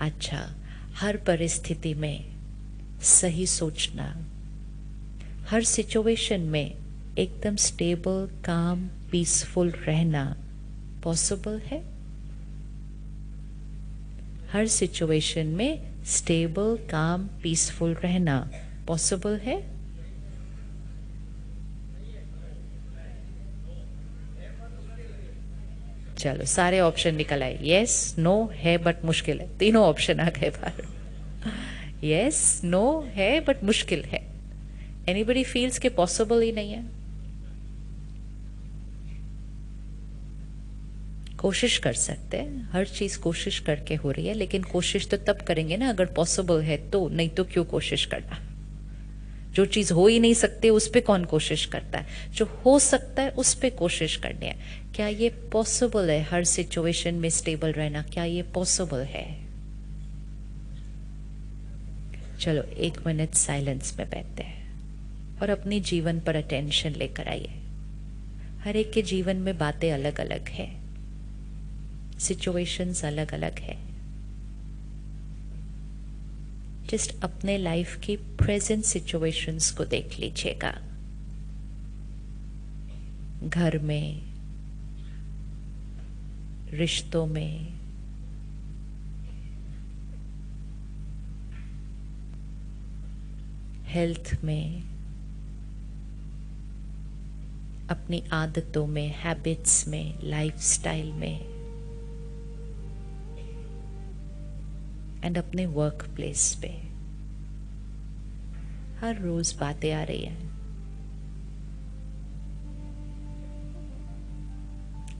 अच्छा, हर परिस्थिति में सही सोचना, हर सिचुएशन में एकदम स्टेबल, काम, पीसफुल रहना पॉसिबल है? हर सिचुएशन में स्टेबल, काम, पीसफुल रहना पॉसिबल है? चलो सारे ऑप्शन निकल आए, यस, नो, है बट मुश्किल है, तीनों ऑप्शन आ गए बाहर। यस, नो, है बट मुश्किल है। एनीबडी फील्स के पॉसिबल ही नहीं है? कोशिश कर सकते हैं, हर चीज कोशिश करके हो रही है, लेकिन कोशिश तो तब करेंगे ना अगर पॉसिबल है तो, नहीं तो क्यों कोशिश करना। जो चीज हो ही नहीं सकती उस पे कौन कोशिश करता है, जो हो सकता है उस पे कोशिश करनी है। क्या ये पॉसिबल है हर सिचुएशन में स्टेबल रहना? क्या ये पॉसिबल है? चलो 1 मिनट साइलेंस में बैठते हैं और अपने जीवन पर अटेंशन लेकर आइए। हर एक के जीवन में बातें अलग अलग है, सिचुएशंस अलग अलग है। जस्ट अपने लाइफ की प्रेजेंट सिचुएशंस को देख लीजिएगा। घर में, रिश्तों में, हेल्थ में, अपनी आदतों में, हैबिट्स में, लाइफस्टाइल में, एंड अपने वर्क प्लेस पे। हर रोज बातें आ रही हैं।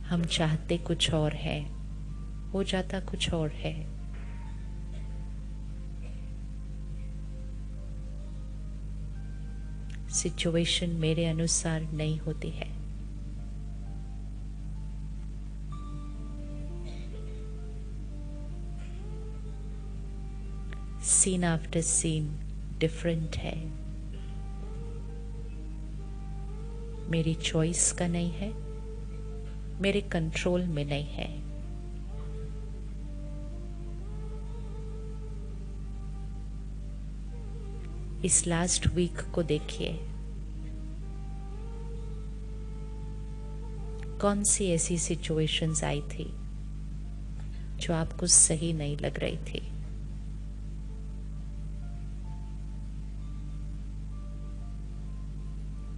हम चाहते कुछ और है, हो जाता कुछ और है। सिचुएशन मेरे अनुसार नहीं होती है। सीन आफ्टर सीन डिफरेंट है। मेरी चॉइस का नहीं है, मेरे कंट्रोल में नहीं है। इस लास्ट वीक को देखिए, कौन सी ऐसी सिचुएशंस आई थी जो आपको सही नहीं लग रही थी?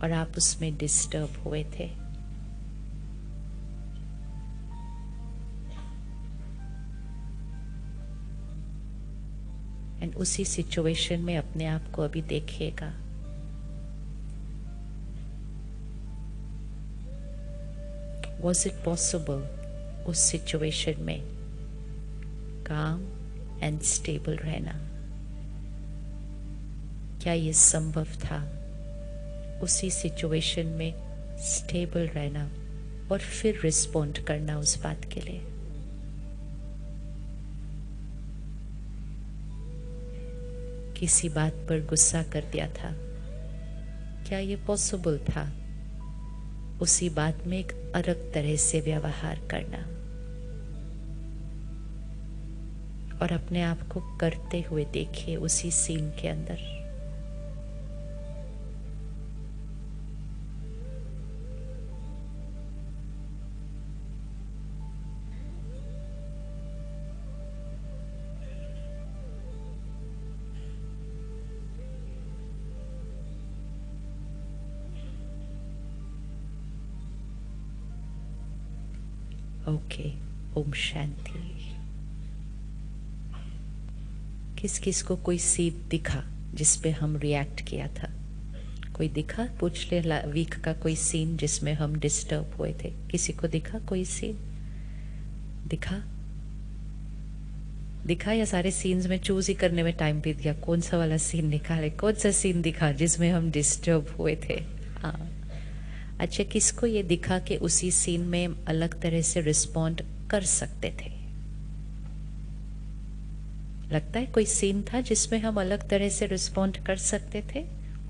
और आप उसमें डिस्टर्ब हुए थे। एंड उसी सिचुएशन में अपने आप को अभी देखिएगा। Was it possible उस सिचुएशन में काम एंड स्टेबल रहना? क्या ये संभव था उसी सिचुएशन में स्टेबल रहना और फिर रिस्पॉन्ड करना उस बात के लिए? किसी बात पर गुस्सा कर दिया था, क्या ये पॉसिबल था उसी बात में एक अलग तरह से व्यवहार करना और अपने आप को करते हुए देखिए उसी सीन के अंदर। ओके, ओम शांति। किस किस को कोई सीन दिखा जिस पे हम रिएक्ट किया था? कोई दिखा? पूछ ले वीक का कोई सीन जिसमें हम डिस्टर्ब हुए थे। किसी को दिखा कोई सीन? दिखा? दिखा या सारे सीन्स में चूज ही करने में टाइम बीत गया? कौन सा वाला सीन निकाले? कौन सा सीन दिखा जिसमें हम डिस्टर्ब हुए थे? हाँ, अच्छा, किसको ये दिखा कि उसी सीन में अलग तरह से रिस्पॉन्ड कर सकते थे? लगता है कोई सीन था जिसमें हम अलग तरह से रिस्पॉन्ड कर सकते थे?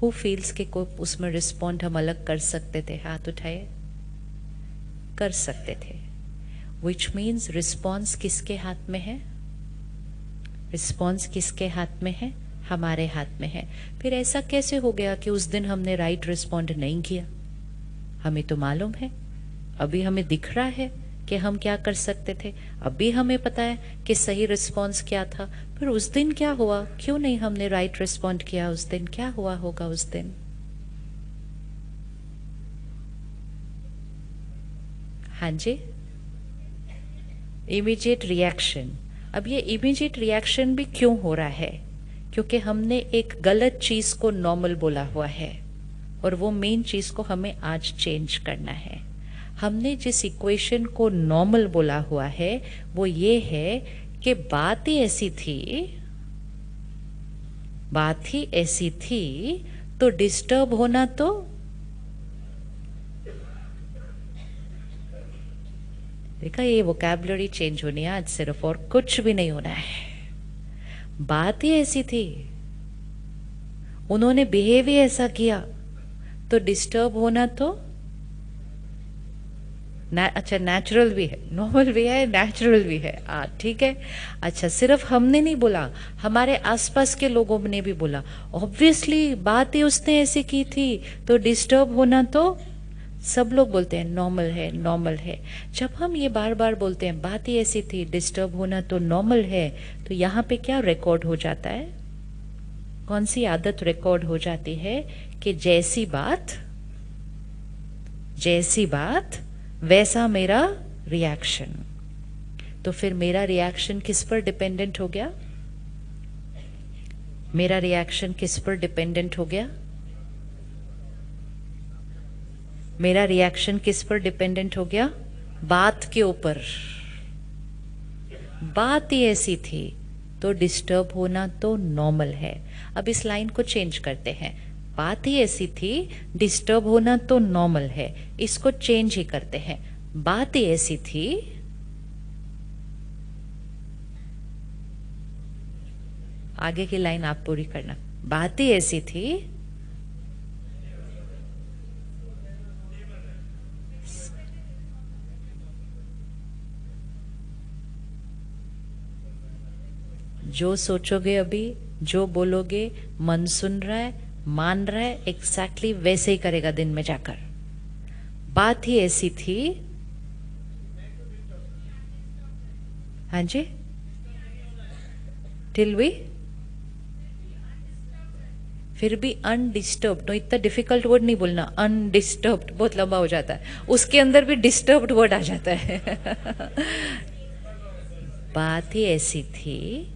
हु फील्स के को उसमें रिस्पॉन्ड हम अलग कर सकते थे? हाथ उठाए। कर सकते थे, विच मीन्स रिस्पॉन्स किसके हाथ में है? रिस्पॉन्स किसके हाथ में है? हमारे हाथ में है। फिर ऐसा कैसे हो गया कि उस दिन हमने राइट रिस्पॉन्ड नहीं किया? हमें तो मालूम है, अभी हमें दिख रहा है कि हम क्या कर सकते थे, अभी हमें पता है कि सही रिस्पॉन्स क्या था। फिर उस दिन क्या हुआ? क्यों नहीं हमने राइट रिस्पॉन्ड किया उस दिन? क्या हुआ होगा उस दिन? हाँ जी, इमीडिएट रिएक्शन। अब ये इमीडिएट रिएक्शन भी क्यों हो रहा है? क्योंकि हमने एक गलत चीज को नॉर्मल बोला हुआ है, और वो मेन चीज को हमें आज चेंज करना है। हमने जिस इक्वेशन को नॉर्मल बोला हुआ है वो ये है कि बात ही ऐसी थी तो डिस्टर्ब होना तो देखा, ये वोकैबुलरी चेंज होनी है आज सिर्फ, और कुछ भी नहीं होना है। बात ही ऐसी थी, उन्होंने बिहेव ही ऐसा किया, तो डिस्टर्ब होना तो अच्छा, नेचुरल भी है, नॉर्मल भी है, नेचुरल भी है। ठीक है। अच्छा, सिर्फ हमने नहीं बोला, हमारे आसपास के लोगों ने भी बोला। ऑब्वियसली बात ही उसने ऐसी की थी तो डिस्टर्ब होना तो सब लोग बोलते हैं नॉर्मल है, नॉर्मल है। जब हम ये बार बार बोलते हैं बात ही ऐसी थी, डिस्टर्ब होना तो नॉर्मल है, तो यहाँ पे क्या रिकॉर्ड हो जाता है? कौन सी आदत रिकॉर्ड हो जाती है कि जैसी बात वैसा मेरा रिएक्शन। तो फिर मेरा रिएक्शन किस पर डिपेंडेंट हो गया? मेरा रिएक्शन किस पर डिपेंडेंट हो गया? मेरा रिएक्शन किस पर डिपेंडेंट हो गया? बात के ऊपर। बात ही ऐसी थी तो डिस्टर्ब होना तो नॉर्मल है। अब इस लाइन को चेंज करते हैं, बात ही ऐसी थी, डिस्टर्ब होना तो नॉर्मल है। इसको चेंज ही करते हैं, बात ही ऐसी थी, आगे की लाइन आप पूरी करना। बात ही ऐसी थी, जो सोचोगे अभी, जो बोलोगे, मन सुन रहा है, मान रहा है, एग्जैक्टली वैसे ही करेगा दिन में जाकर। बात ही ऐसी थी। हाँ जी, टिल वी, फिर भी अनडिस्टर्ब्ड। तो इतना डिफिकल्ट वर्ड नहीं बोलना, अनडिस्टर्ब्ड बहुत लंबा हो जाता है, उसके अंदर भी डिस्टर्ब्ड वर्ड आ जाता है। बात ही ऐसी थी,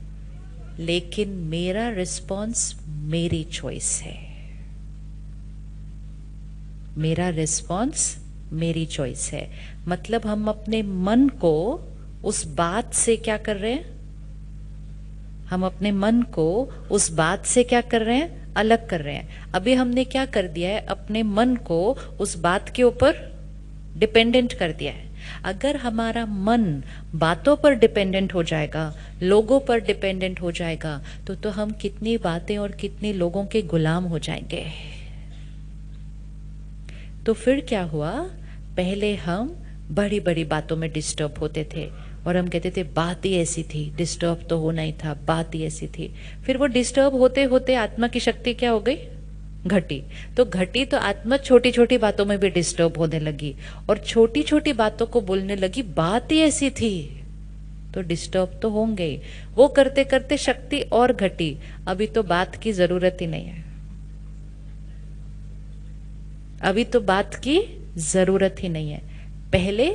लेकिन मेरा रिस्पॉन्स मेरी चॉइस है। मेरा रिस्पॉन्स मेरी चॉइस है। मतलब हम अपने मन को उस बात से क्या कर रहे हैं? हम अपने मन को उस बात से क्या कर रहे हैं? अलग कर रहे हैं। अभी हमने क्या कर दिया है? अपने मन को उस बात के ऊपर डिपेंडेंट कर दिया है। अगर हमारा मन बातों पर डिपेंडेंट हो जाएगा, लोगों पर डिपेंडेंट हो जाएगा, तो हम कितनी बातें और कितने लोगों के गुलाम हो जाएंगे। तो फिर क्या हुआ? पहले हम बड़ी बड़ी बातों में डिस्टर्ब होते थे और हम कहते थे बात ही ऐसी थी, डिस्टर्ब तो होना ही था, बात ही ऐसी थी। फिर वो डिस्टर्ब होते होते आत्मा की शक्ति क्या हो गई? घटी। तो घटी तो आत्मा छोटी छोटी बातों में भी डिस्टर्ब होने लगी और छोटी छोटी बातों को बोलने लगी बात ही ऐसी थी, तो डिस्टर्ब तो होंगे ही। वो करते करते शक्ति और घटी, अभी तो बात की जरूरत ही नहीं है। अभी तो बात की जरूरत ही नहीं है। पहले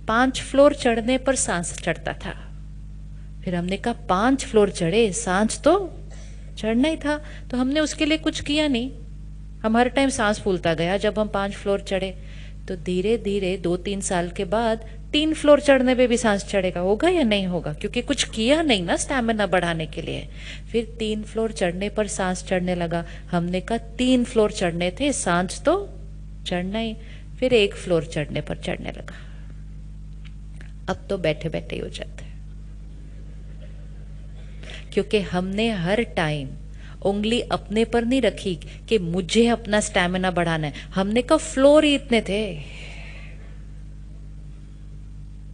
5 फ्लोर चढ़ने पर सांस चढ़ता था, फिर हमने कहा 5 फ्लोर चढ़े, सांस तो चढ़ना ही था, तो हमने उसके लिए कुछ किया नहीं। हम हर टाइम सांस फूलता गया। जब हम 5 फ्लोर चढ़े तो धीरे धीरे 2-3 साल के बाद 3 फ्लोर चढ़ने पे भी सांस चढ़ेगा। होगा या नहीं होगा? क्योंकि कुछ किया नहीं ना स्टैमिना बढ़ाने के लिए। फिर 3 फ्लोर चढ़ने पर सांस चढ़ने लगा। हमने कहा 3 फ्लोर चढ़ने थे, सांस तो चढ़ना ही। फिर 1 फ्लोर चढ़ने पर चढ़ने लगा। अब तो बैठे बैठे ही हो जाता है, क्योंकि हमने हर टाइम उंगली अपने पर नहीं रखी कि मुझे अपना स्टैमिना बढ़ाना है। हमने कहा फ्लोर ही इतने थे।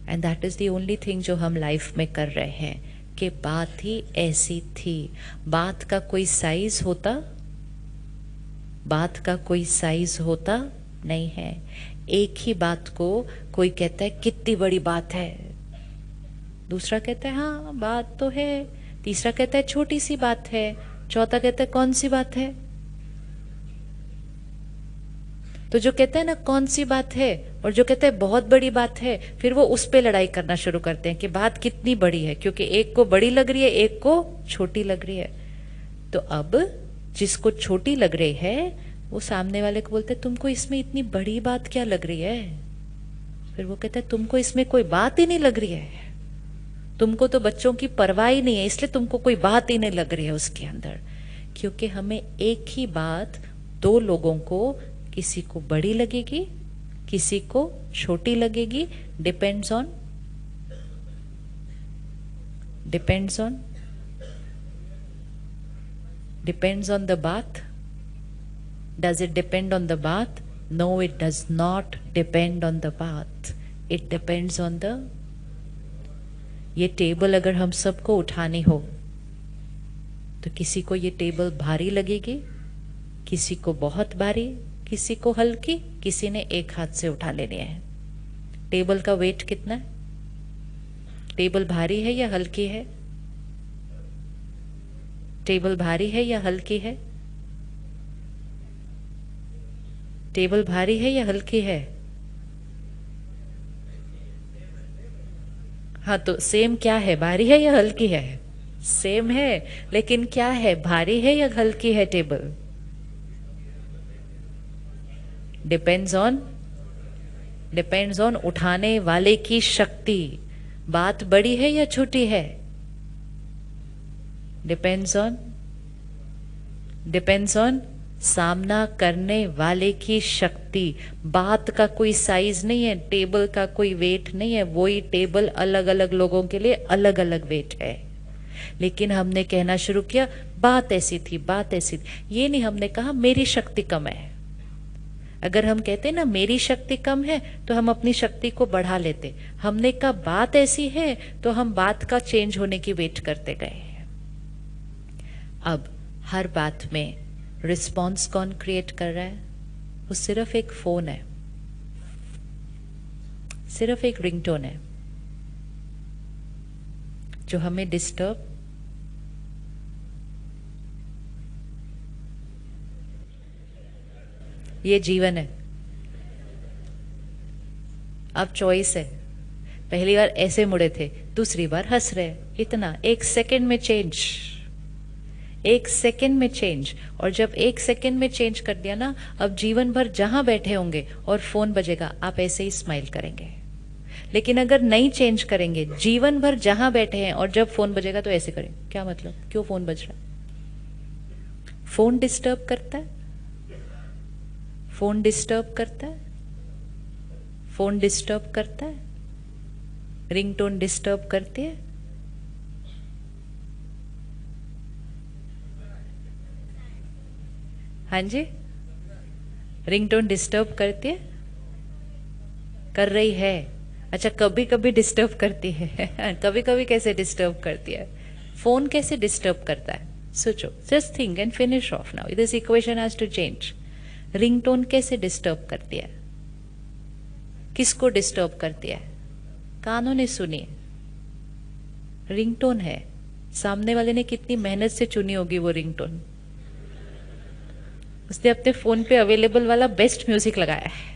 And that is the only thing जो हम लाइफ में कर रहे हैं। कि बात ही ऐसी थी। बात का कोई साइज होता, बात का कोई साइज होता नहीं है। एक ही बात को कोई कहता है कितनी बड़ी बात है, दूसरा कहता है हाँ बात तो है, तीसरा कहता है छोटी सी बात है, चौथा कहता है कौन सी बात है। तो जो कहता है ना कौन सी बात है और जो कहता है बहुत बड़ी बात है, फिर वो उस पे लड़ाई करना शुरू करते हैं कि बात कितनी बड़ी है, क्योंकि एक को बड़ी लग रही है, एक को छोटी लग रही है। तो अब जिसको छोटी लग रही है वो सामने वाले को बोलते हैं तुमको इसमें इतनी बड़ी बात क्या लग रही है। फिर वो कहता है तुमको इसमें कोई बात ही नहीं लग रही है, तुमको तो बच्चों की परवाह ही नहीं है, इसलिए तुमको कोई बात ही नहीं लग रही है उसके अंदर। क्योंकि हमें एक ही बात दो लोगों को, किसी को बड़ी लगेगी, किसी को छोटी लगेगी, डिपेंड्स ऑन द बात। Does it depend on the bath? No, it does not depend on the bath. It depends on the, ये टेबल अगर हम सबको उठानी हो तो किसी को ये टेबल भारी लगेगी, किसी को बहुत भारी, किसी को हल्की, किसी ने एक हाथ से उठा लेनी है। टेबल का वेट कितना है? टेबल भारी है या हल्की है? टेबल भारी है या हल्की है? टेबल भारी है या हल्की है? हाँ, तो सेम क्या है, भारी है या हल्की है? सेम है, लेकिन क्या है, भारी है या हल्की है टेबल? डिपेंड्स ऑन उठाने वाले की शक्ति। बात बड़ी है या छोटी है? डिपेंड्स ऑन सामना करने वाले की शक्ति। बात का कोई साइज नहीं है, टेबल का कोई वेट नहीं है, वही टेबल अलग अलग लोगों के लिए अलग अलग वेट है। लेकिन हमने कहना शुरू किया बात ऐसी थी, बात ऐसी थी। ये नहीं हमने कहा मेरी शक्ति कम है। अगर हम कहते ना मेरी शक्ति कम है तो हम अपनी शक्ति को बढ़ा लेते। हमने कहा बात ऐसी है तो हम बात का चेंज होने की वेट करते गए। अब हर बात में रिस्पॉन्स कौन क्रिएट कर रहा है? वो सिर्फ एक फोन है, सिर्फ एक रिंगटोन है जो हमें डिस्टर्ब, ये जीवन है। अब चॉइस है। पहली बार ऐसे मुड़े थे, दूसरी बार हंस रहे। इतना एक सेकंड में चेंज, एक सेकंड में चेंज। और जब एक सेकंड में चेंज कर दिया ना, अब जीवन भर जहां बैठे होंगे और फोन बजेगा आप ऐसे ही स्माइल करेंगे। लेकिन अगर नहीं चेंज करेंगे, जीवन भर जहां बैठे हैं और जब फोन बजेगा तो ऐसे करें, क्या मतलब, क्यों फोन बज रहा है? फोन डिस्टर्ब करता है, फोन डिस्टर्ब करता है, फोन डिस्टर्ब करता है, रिंगटोन डिस्टर्ब करती है। हाँ जी, रिंगटोन डिस्टर्ब करती है, कर रही है। अच्छा, कभी कभी डिस्टर्ब करती है कभी कभी कैसे डिस्टर्ब करती है? फोन कैसे डिस्टर्ब करता है? सोचो, just think and finish off now, this equation has to change. Ringtone कैसे डिस्टर्ब करती है? किसको डिस्टर्ब करती है? कानों ने सुनी, रिंगटोन है। सामने वाले ने कितनी मेहनत से चुनी होगी वो रिंगटोन, उसने अपने फोन पे अवेलेबल वाला बेस्ट म्यूजिक लगाया है।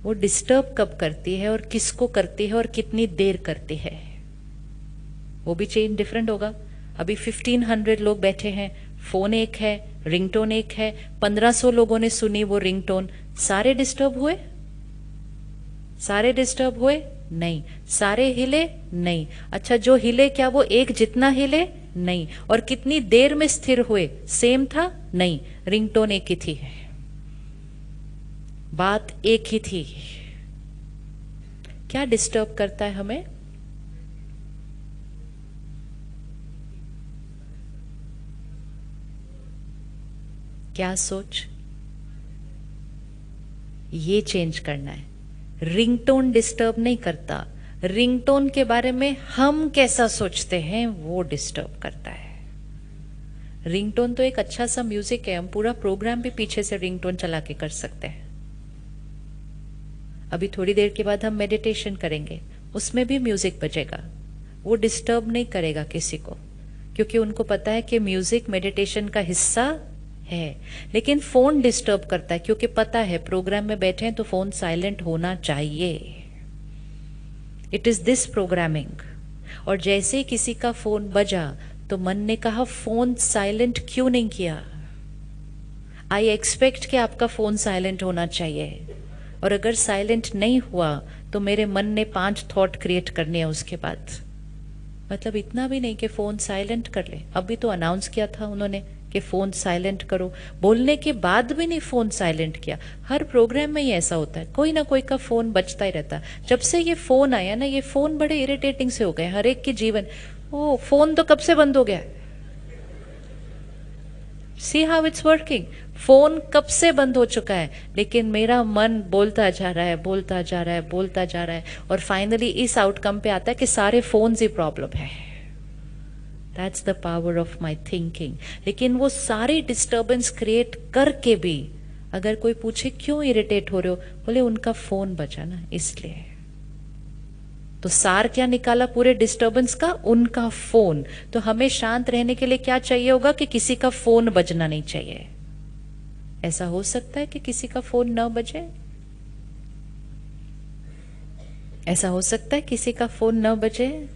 वो डिस्टर्ब कब करती है और किसको करती है और कितनी देर करती है, वो भी चेंज डिफरेंट होगा। अभी 1500 लोग बैठे हैं, फोन एक है, रिंगटोन एक है, 1500 लोगों ने सुनी वो रिंगटोन, सारे डिस्टर्ब हुए? सारे डिस्टर्ब हुए? नहीं। सारे हिले? नहीं। अच्छा, जो हिले क्या वो एक जितना हिले? नहीं। और कितनी देर में स्थिर हुए? सेम था? नहीं। रिंगटोन एक ही थी, बात एक ही थी। क्या डिस्टर्ब करता है हमें? क्या सोच? ये चेंज करना है। रिंगटोन डिस्टर्ब नहीं करता, रिंगटोन के बारे में हम कैसा सोचते हैं वो डिस्टर्ब करता है। रिंगटोन तो एक अच्छा सा म्यूजिक है, हम पूरा प्रोग्राम भी पीछे से रिंगटोन चला के कर सकते हैं। अभी थोड़ी देर के बाद हम मेडिटेशन करेंगे, उसमें भी म्यूजिक बजेगा, वो डिस्टर्ब नहीं करेगा किसी को, क्योंकि उनको पता है कि म्यूजिक मेडिटेशन का हिस्सा है। लेकिन फोन डिस्टर्ब करता है, क्योंकि पता है प्रोग्राम में बैठे हैं तो फोन साइलेंट होना चाहिए। It is this programming. और जैसे ही किसी का फोन बजा तो मन ने कहा फोन साइलेंट क्यों नहीं किया? आई एक्सपेक्ट कि आपका फोन साइलेंट होना चाहिए, और अगर साइलेंट नहीं हुआ तो मेरे मन ने 5 थॉट क्रिएट करने हैं उसके बाद। मतलब इतना भी नहीं कि फोन साइलेंट कर ले, अभी तो अनाउंस किया था उन्होंने कि फोन साइलेंट करो, बोलने के बाद भी नहीं फोन साइलेंट किया। हर प्रोग्राम में ही ऐसा होता है, कोई ना कोई का फोन बजता ही रहता है। जब से ये फोन आया ना, ये फोन बड़े इरिटेटिंग से हो गए हर एक के जीवन। ओ फोन तो कब से बंद हो गया, see how it's working. Phone कब से बंद हो चुका है, लेकिन मेरा मन बोलता जा रहा है, बोलता जा रहा है, बोलता जा रहा है, और फाइनली इस आउटकम पे आता है कि सारे फोन ही प्रॉब्लम है। That's the power of my thinking. लेकिन वो सारी डिस्टर्बेंस क्रिएट करके भी अगर कोई पूछे क्यों इरिटेट हो रहे हो, बोले उनका फोन बजा ना इसलिए। तो सार क्या निकाला पूरे डिस्टर्बेंस का? उनका फोन। तो हमें शांत रहने के लिए क्या चाहिए होगा कि किसी का फोन बजना नहीं चाहिए। ऐसा हो सकता है कि किसी का फोन न बजे? ऐसा हो सकता है किसी का फोन न बजे?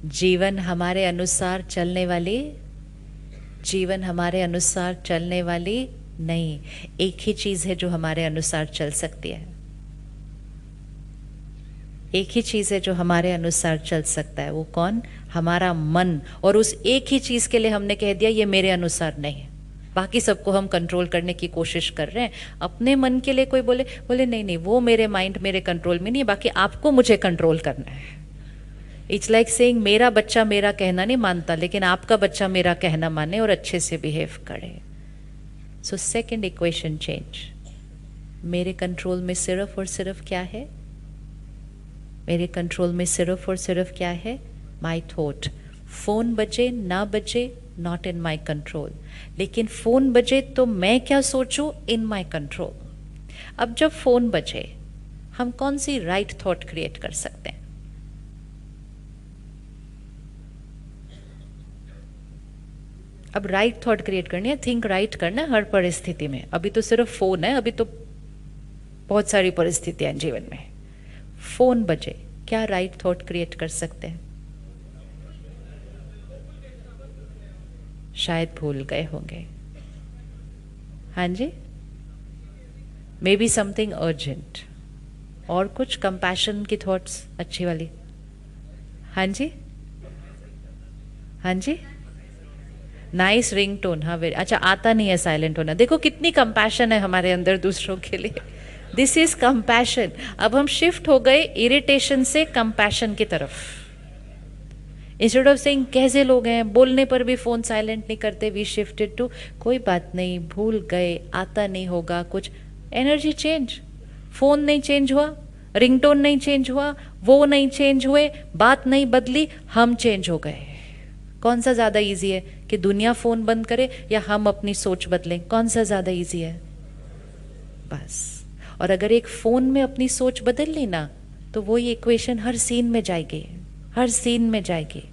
जीवन हमारे अनुसार चलने वाली, जीवन हमारे अनुसार चलने वाली नहीं। एक ही चीज है जो हमारे अनुसार चल सकती है, एक ही चीज है जो हमारे अनुसार चल सकता है। वो कौन? हमारा मन। और उस एक ही चीज के लिए हमने कह दिया ये मेरे अनुसार नहीं है। बाकी सबको हम कंट्रोल करने की कोशिश कर रहे हैं। अपने मन के लिए कोई बोले बोले नहीं नहीं वो मेरे माइंड मेरे कंट्रोल में नहीं है, बाकी आपको मुझे कंट्रोल करना है। इट्स लाइक सेइंग मेरा बच्चा मेरा कहना नहीं मानता, लेकिन आपका बच्चा मेरा कहना माने और अच्छे से बिहेव करे। So second equation change. मेरे कंट्रोल में सिर्फ और सिर्फ क्या है? मेरे कंट्रोल में सिर्फ और सिर्फ क्या है? My thought. फोन बजे ना बजे नॉट इन माई कंट्रोल, लेकिन फोन बजे तो मैं क्या सोचूं इन माई कंट्रोल। अब जब फोन बजे हम कौन सी राइट थॉट क्रिएट कर सकते हैं? अब राइट थॉट क्रिएट करनी है, थिंक राइट करना है हर परिस्थिति में। अभी तो सिर्फ फोन है, अभी तो बहुत सारी परिस्थितियां हैं जीवन में। फोन बजे क्या राइट थॉट क्रिएट कर सकते हैं? शायद भूल गए होंगे। हाँ जी, मे बी समथिंग अर्जेंट। और कुछ कंपैशन की थॉट्स अच्छी वाली। हाँ जी, हाँ जी, नाइस रिंगटोन। हाँ वेरी अच्छा, आता नहीं है साइलेंट होना। देखो कितनी कंपैशन है हमारे अंदर दूसरों के लिए। This is compassion. अब हम शिफ्ट हो गए इरिटेशन से कंपैशन की तरफ। इंस्टेड ऑफ सेइंग कैसे लोग हैं, बोलने पर भी फोन साइलेंट नहीं करते, वी शिफ्टेड टू कोई बात नहीं, भूल गए, आता नहीं होगा कुछ। Energy change. फोन नहीं चेंज हुआ, रिंगटोन नहीं चेंज हुआ, वो नहीं चेंज हुए, बात नहीं बदली, हम चेंज हो गए। कौन सा ज्यादा इजी है कि दुनिया फोन बंद करे या हम अपनी सोच बदलें? कौन सा ज्यादा इजी है? बस। और अगर एक फोन में अपनी सोच बदल ली ना, तो वो ये इक्वेशन हर सीन में जाएगी, हर सीन में जाएगी।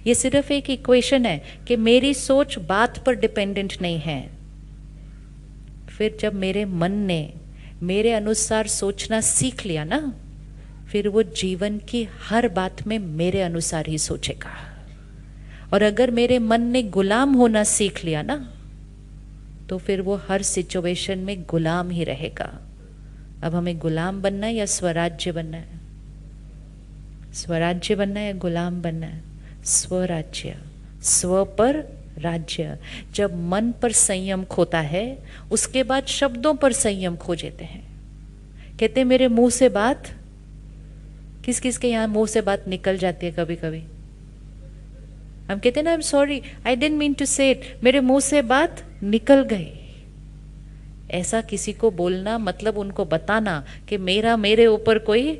ये सिर्फ एक इक्वेशन है कि मेरी सोच बात पर डिपेंडेंट नहीं है। फिर जब मेरे मन ने मेरे अनुसार सोचना सीख लिया ना, फिर वो जीवन की हर बात में मेरे अनुसार ही सोचेगा। और अगर मेरे मन ने गुलाम होना सीख लिया ना, तो फिर वो हर सिचुएशन में गुलाम ही रहेगा। अब हमें गुलाम बनना है या स्वराज्य बनना है? स्वराज्य बनना है या गुलाम बनना है? स्वराज्य। स्व पर राज्य। जब मन पर संयम खोता है, उसके बाद शब्दों पर संयम खो जाते हैं। कहते हैं मेरे मुंह से बात, किस किस के यहाँ मुंह से बात निकल जाती है कभी कभी। हम कहते हैं ना, I am sorry, I didn't mean to say it, मेरे मुंह से बात निकल गई। ऐसा किसी को बोलना मतलब उनको बताना कि मेरे ऊपर कोई,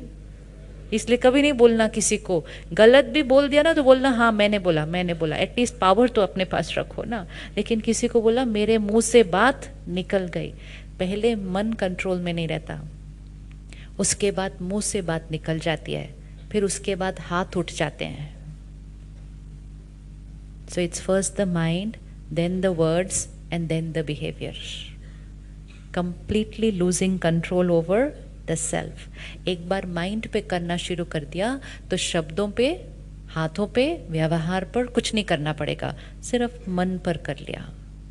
इसलिए कभी नहीं बोलना किसी को। गलत भी बोल दिया ना तो बोलना हाँ मैंने बोला, एटलीस्ट पावर तो अपने पास रखो ना। लेकिन किसी को बोला मेरे मुंह से बात निकल गई, पहले मन कंट्रोल में नहीं रहता, उसके बाद मुंह से बात निकल जाती है, फिर उसके बाद हाथ उठ जाते हैं। So it's first the mind, then the words and then the behaviour. Completely losing control over the self. एक बार माइंड पे करना शुरू कर दिया तो शब्दों पे, हाथों पे, व्यवहार पर कुछ नहीं करना पड़ेगा, सिर्फ मन पर कर लिया।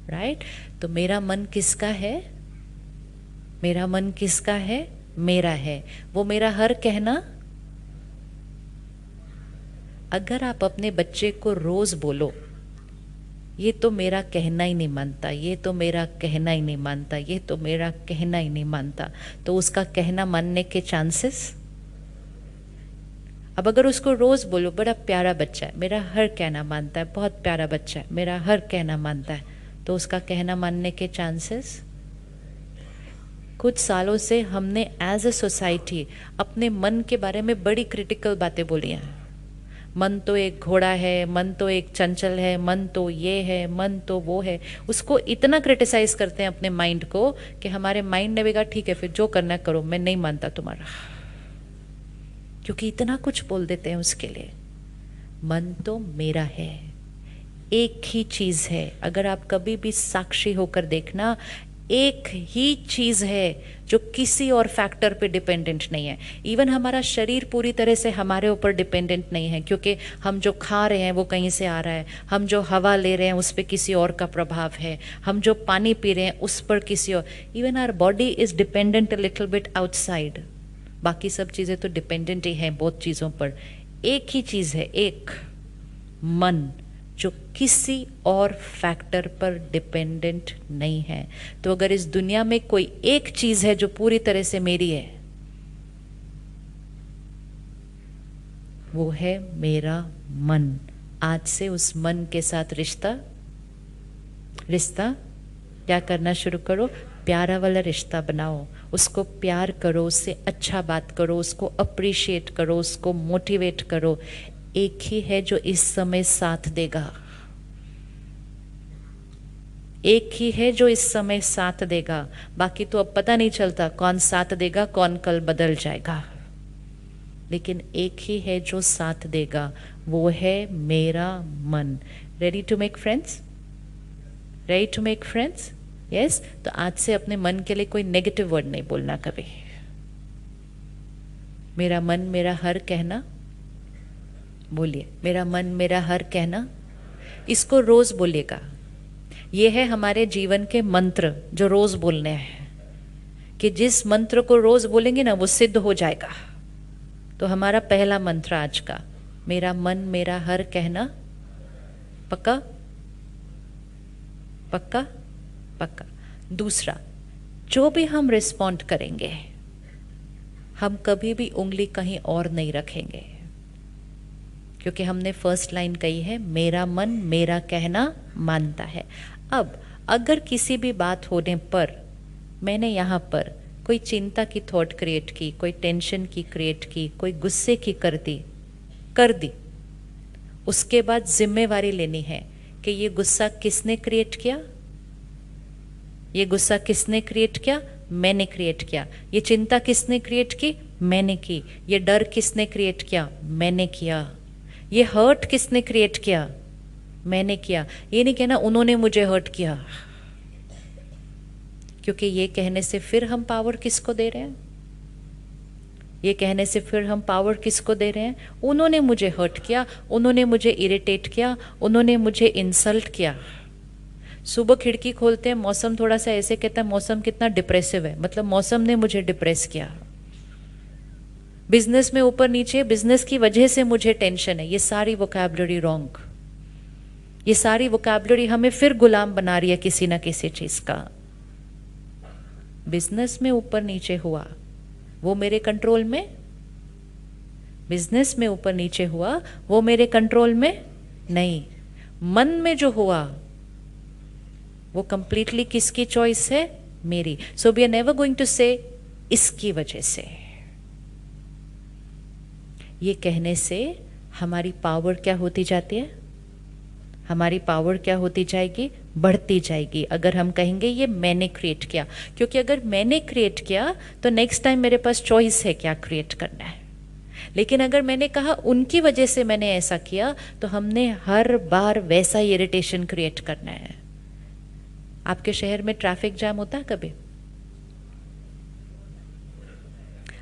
राइट? तो मेरा मन किसका है? मेरा मन किसका है? मेरा है। वो मेरा हर कहना, अगर आप अपने बच्चे को रोज बोलो ये तो मेरा कहना ही नहीं मानता, ये तो मेरा कहना ही नहीं मानता, ये तो मेरा कहना ही नहीं मानता, तो उसका कहना मानने के चांसेस। अब अगर उसको रोज बोलो बड़ा प्यारा बच्चा है, मेरा हर कहना मानता है, बहुत प्यारा बच्चा है, मेरा हर कहना मानता है, तो उसका कहना मानने के चांसेस। कुछ सालों से हमने एज अ सोसाइटी अपने मन के बारे में बड़ी क्रिटिकल बातें बोली हैं। मन तो एक घोड़ा है, मन तो एक चंचल है, मन तो ये है, मन तो वो है। उसको इतना क्रिटिसाइज करते हैं अपने माइंड को कि हमारे माइंड ने भी कहा ठीक है फिर जो करना करो, मैं नहीं मानता तुम्हारा, क्योंकि इतना कुछ बोल देते हैं उसके लिए। मन तो मेरा है, एक ही चीज है। अगर आप कभी भी साक्षी होकर देखना, एक ही चीज है जो किसी और फैक्टर पे डिपेंडेंट नहीं है। इवन हमारा शरीर पूरी तरह से हमारे ऊपर डिपेंडेंट नहीं है, क्योंकि हम जो खा रहे हैं वो कहीं से आ रहा है, हम जो हवा ले रहे हैं उस पर किसी और का प्रभाव है, हम जो पानी पी रहे हैं उस पर किसी और, even our body is dependent a little bit outside. बाकी सब चीजें तो डिपेंडेंट ही हैं बहुत चीजों पर। एक ही चीज है, एक मन, जो किसी और फैक्टर पर डिपेंडेंट नहीं है। तो अगर इस दुनिया में कोई एक चीज है जो पूरी तरह से मेरी है, वो है मेरा मन। आज से उस मन के साथ रिश्ता क्या करना शुरू करो, प्यारा वाला रिश्ता बनाओ, उसको प्यार करो, उससे अच्छा बात करो, उसको अप्रिशिएट करो, उसको मोटिवेट करो। एक ही है जो इस समय साथ देगा, एक ही है जो इस समय साथ देगा। बाकी तो अब पता नहीं चलता कौन साथ देगा, कौन कल बदल जाएगा, लेकिन एक ही है जो साथ देगा, वो है मेरा मन। Ready to make friends? Ready to make friends? Yes. तो आज से अपने मन के लिए कोई नेगेटिव वर्ड नहीं बोलना कभी। मेरा मन मेरा हर कहना, बोलिए मेरा मन मेरा हर कहना। इसको रोज बोलिएगा। ये है हमारे जीवन के मंत्र जो रोज बोलने हैं, कि जिस मंत्र को रोज बोलेंगे ना वो सिद्ध हो जाएगा। तो हमारा पहला मंत्र आज का, मेरा मन मेरा हर कहना। पक्का? पक्का? पक्का। दूसरा, जो भी हम रिस्पॉन्ड करेंगे, हम कभी भी उंगली कहीं और नहीं रखेंगे, क्योंकि हमने फर्स्ट लाइन कही है, मेरा मन मेरा कहना मानता है। अब अगर किसी भी बात होने पर मैंने यहाँ पर कोई चिंता की थॉट क्रिएट की, कोई टेंशन की क्रिएट की, कोई गुस्से की कर दी, उसके बाद जिम्मेवारी लेनी है कि ये गुस्सा किसने क्रिएट किया, ये गुस्सा किसने क्रिएट किया, मैंने क्रिएट किया। ये चिंता किसने क्रिएट की, मैंने की। ये डर किसने क्रिएट किया, मैंने किया। ये हर्ट किसने क्रिएट किया, मैंने किया। ये नहीं कहना उन्होंने मुझे हर्ट किया, क्योंकि ये कहने से फिर हम पावर किसको दे रहे हैं, ये कहने से फिर हम पावर किसको दे रहे हैं, उन्होंने मुझे हर्ट किया, उन्होंने मुझे इरिटेट किया, उन्होंने मुझे इंसल्ट किया। सुबह खिड़की खोलते हैं, मौसम थोड़ा सा ऐसे कहता है मौसम कितना डिप्रेसिव है, मतलब मौसम ने मुझे डिप्रेस किया। बिजनेस में ऊपर नीचे, बिजनेस की वजह से मुझे टेंशन है। ये सारी वोकैबुलरी रॉन्ग, ये सारी वोकैबुलरी हमें फिर गुलाम बना रही है किसी ना किसी चीज का। बिजनेस में ऊपर नीचे हुआ वो मेरे कंट्रोल में, बिजनेस में ऊपर नीचे हुआ वो मेरे कंट्रोल में नहीं। मन में जो हुआ वो कंप्लीटली किसकी चॉइस है, मेरी. So we are never going to say इसकी वजह से. ये कहने से हमारी पावर क्या होती जाती है? हमारी पावर क्या होती जाएगी? बढ़ती जाएगी. अगर हम कहेंगे ये मैंने क्रिएट किया, क्योंकि अगर मैंने क्रिएट किया तो नेक्स्ट टाइम मेरे पास चॉइस है क्या क्रिएट करना है. लेकिन अगर मैंने कहा उनकी वजह से मैंने ऐसा किया, तो हमने हर बार वैसा इरिटेशन क्रिएट करना है. आपके शहर में ट्रैफिक जाम होता है कभी?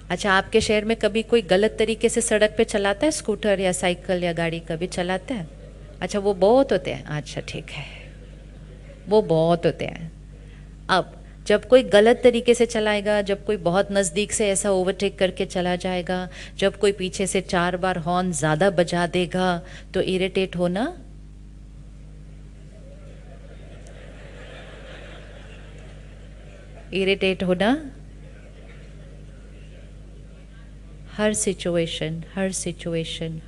अच्छा, आपके शहर में कभी कोई गलत तरीके से सड़क पे चलाता है, स्कूटर या साइकिल या गाड़ी कभी चलाता है? अच्छा, वो बहुत होते हैं. अच्छा ठीक है, वो बहुत होते हैं. अब जब कोई गलत तरीके से चलाएगा, जब कोई बहुत नज़दीक से ऐसा ओवरटेक करके चला जाएगा, जब कोई पीछे से 4 बार हॉर्न ज़्यादा बजा देगा, तो इरिटेट होना इरिटेट होना हर सिचुएशन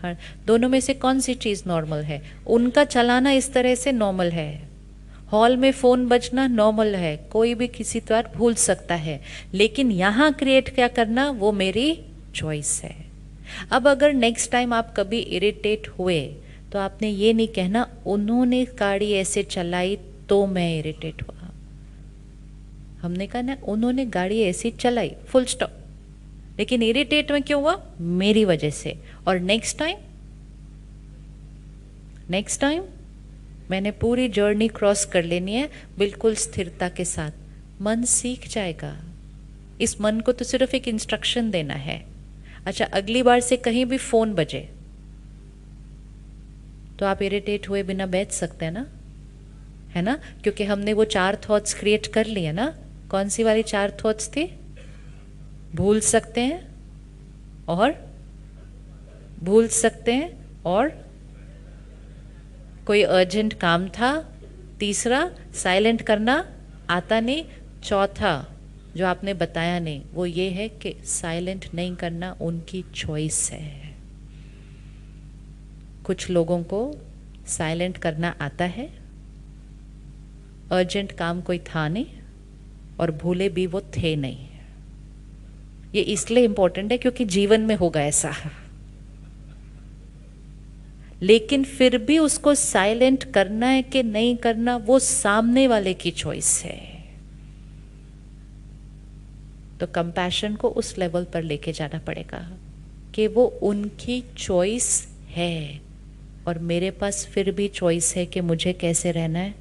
हर दोनों में से कौन सी चीज़ नॉर्मल है? उनका चलाना इस तरह से नॉर्मल है. हॉल में फ़ोन बजना नॉर्मल है, कोई भी किसी तरह भूल सकता है. लेकिन यहाँ क्रिएट क्या करना, वो मेरी चॉइस है. अब अगर नेक्स्ट टाइम आप कभी इरिटेट हुए, तो आपने ये नहीं कहना उन्होंने गाड़ी ऐसे चलाई तो मैं इरिटेट हुआ. हमने कहा ना उन्होंने गाड़ी ऐसी चलाई, फुल स्टॉप. लेकिन इरिटेट में क्यों हुआ? मेरी वजह से. और नेक्स्ट टाइम मैंने पूरी जर्नी क्रॉस कर लेनी है बिल्कुल स्थिरता के साथ. मन सीख जाएगा. इस मन को तो सिर्फ एक इंस्ट्रक्शन देना है. अच्छा, अगली बार से कहीं भी फोन बजे तो आप इरिटेट हुए बिना बैठ सकते हैं ना, है ना? क्योंकि हमने वो 4 थॉट्स क्रिएट कर लिए ना. कौन सी वाली 4 थॉट्स थी? भूल सकते हैं और कोई अर्जेंट काम था. तीसरा, साइलेंट करना आता नहीं. चौथा, जो आपने बताया नहीं, वो ये है कि साइलेंट नहीं करना उनकी चॉइस है. कुछ लोगों को साइलेंट करना आता है, अर्जेंट काम कोई था नहीं, और भूले भी वो थे नहीं. ये इसलिए इंपॉर्टेंट है क्योंकि जीवन में होगा ऐसा. लेकिन फिर भी उसको साइलेंट करना है कि नहीं करना, वो सामने वाले की चॉइस है. तो कंपैशन को उस लेवल पर लेके जाना पड़ेगा कि वो उनकी चॉइस है और मेरे पास फिर भी चॉइस है कि मुझे कैसे रहना है.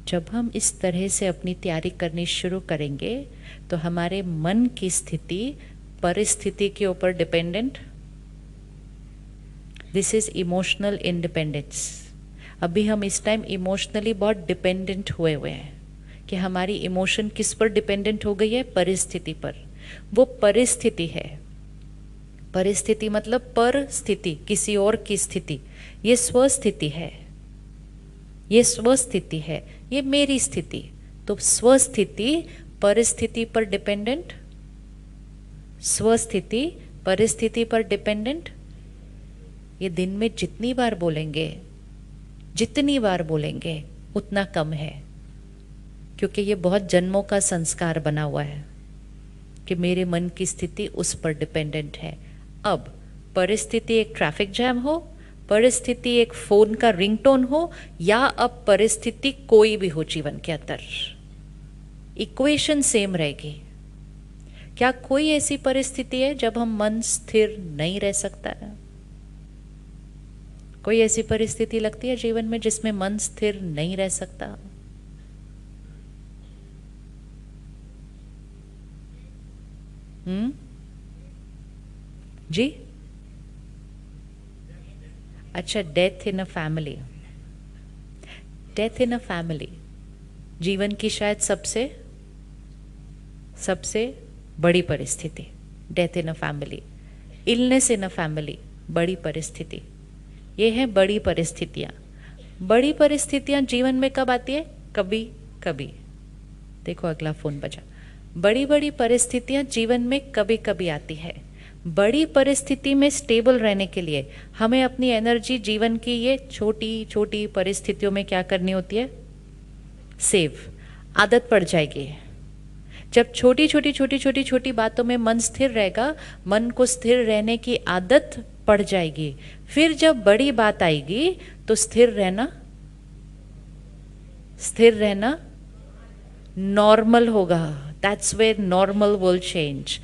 जब हम इस तरह से अपनी तैयारी करनी शुरू करेंगे, तो हमारे मन की स्थिति परिस्थिति के ऊपर dependent. This is emotional independence. अभी हम इस टाइम इमोशनली बहुत डिपेंडेंट हुए हैं कि हमारी इमोशन किस पर डिपेंडेंट हो गई है? परिस्थिति पर. वो परिस्थिति है. परिस्थिति मतलब पर स्थिति, किसी और की स्थिति. ये स्वस्थिति है, ये स्वस्थिति है, ये मेरी स्थिति. तो स्वस्थिति परिस्थिति पर डिपेंडेंट, स्वस्थिति परिस्थिति पर डिपेंडेंट. ये दिन में जितनी बार बोलेंगे उतना कम है, क्योंकि ये बहुत जन्मों का संस्कार बना हुआ है कि मेरे मन की स्थिति उस पर डिपेंडेंट है. अब परिस्थिति एक ट्रैफिक जैम हो, परिस्थिति एक फोन का रिंगटोन हो, या अब परिस्थिति कोई भी हो जीवन के अंदर, इक्वेशन सेम रहेगी. क्या कोई ऐसी परिस्थिति है जब हम मन स्थिर नहीं रह सकता है? कोई ऐसी परिस्थिति लगती है जीवन में जिसमें मन स्थिर नहीं रह सकता? जी? अच्छा, death in a family. Death in a family जीवन की शायद सबसे बड़ी परिस्थिति. Death in a family, illness in a family, बड़ी परिस्थिति. ये है बड़ी परिस्थितियाँ. बड़ी परिस्थितियाँ जीवन में कब आती है? कभी कभी. देखो अगला फोन बजा. बड़ी परिस्थितियाँ जीवन में कभी कभी आती है. बड़ी परिस्थिति में स्टेबल रहने के लिए हमें अपनी एनर्जी जीवन की ये छोटी छोटी परिस्थितियों में क्या करनी होती है? सेव. आदत पड़ जाएगी. जब छोटी छोटी छोटी छोटी छोटी बातों में मन स्थिर रहेगा, मन को स्थिर रहने की आदत पड़ जाएगी, फिर जब बड़ी बात आएगी तो स्थिर रहना नॉर्मल होगा. That's where normal will change.